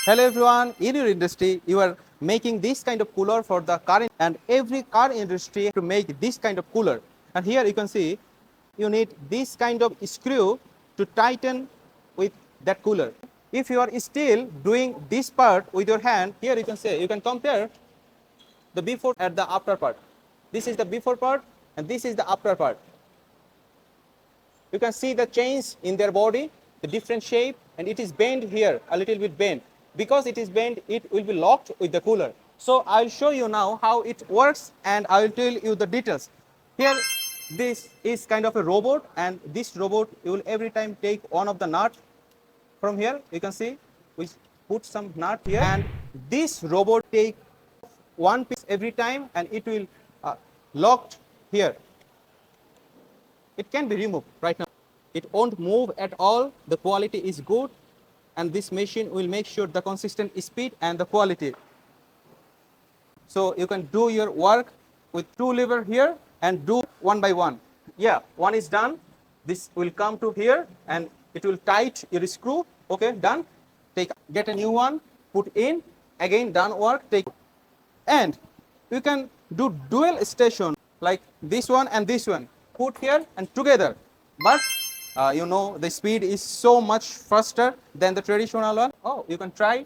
Hello everyone, in your industry, you are making this kind of cooler for the car and every car industry to make this kind of cooler. And here you can see you need this kind of screw to tighten with that cooler. If you are still doing this part with your hand, here you can say, you can compare the before and the after part. This is the before part and this is the after part. You can see the change in their body, the different shape, and it is bent here, a little bit bent. Because it is bent, it will be locked with the cooler. So I'll show you now how it works and I will tell you the details. Here, this is kind of a robot, and this robot, you will every time take one of the nut from here. You can see, we put some nut here, and this robot take one piece every time, and it will locked here. It can be removed right now. It won't move at all. The quality is good, and this machine will make sure the consistent speed and the quality. So you can do your work with two lever here and do one by one. Yeah, one is done. This will come to here and it will tight your screw. Okay, done. Get a new one, put in, again done work, take. And you can do dual station like this one and this one. Put here and together. But you know the speed is so much faster than the traditional one. Oh, you can try.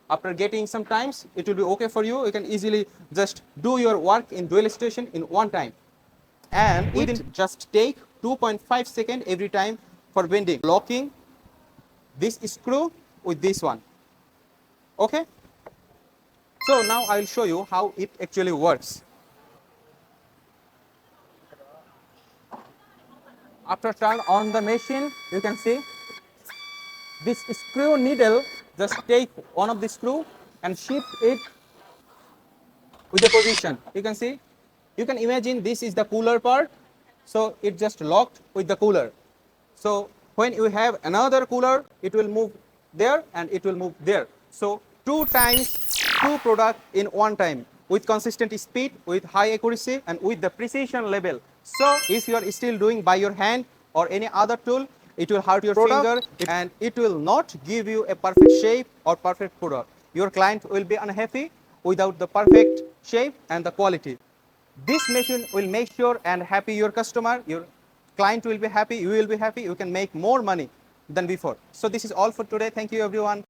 After getting some times, it will be okay for you. You can easily just do your work in dual station in one time. And it just take 2.5 seconds every time for bending. Locking this screw with this one. Okay? So now I will show you how it actually works. After turn on the machine, you can see this screw needle, just take one of the screw and shift it with the position. You can see, you can imagine this is the cooler part. So it just locked with the cooler. So when you have another cooler, it will move there and it will move there. So two times two product in one time with consistent speed, with high accuracy and with the precision level. So if you are still doing by your hand or any other tool, it will hurt your finger and it will not give you a perfect shape or perfect product. Your client will be unhappy without the perfect shape and the quality. This machine will make sure and happy your customer, your client will be happy, you will be happy, you can make more money than before. So this is all for today. Thank you everyone.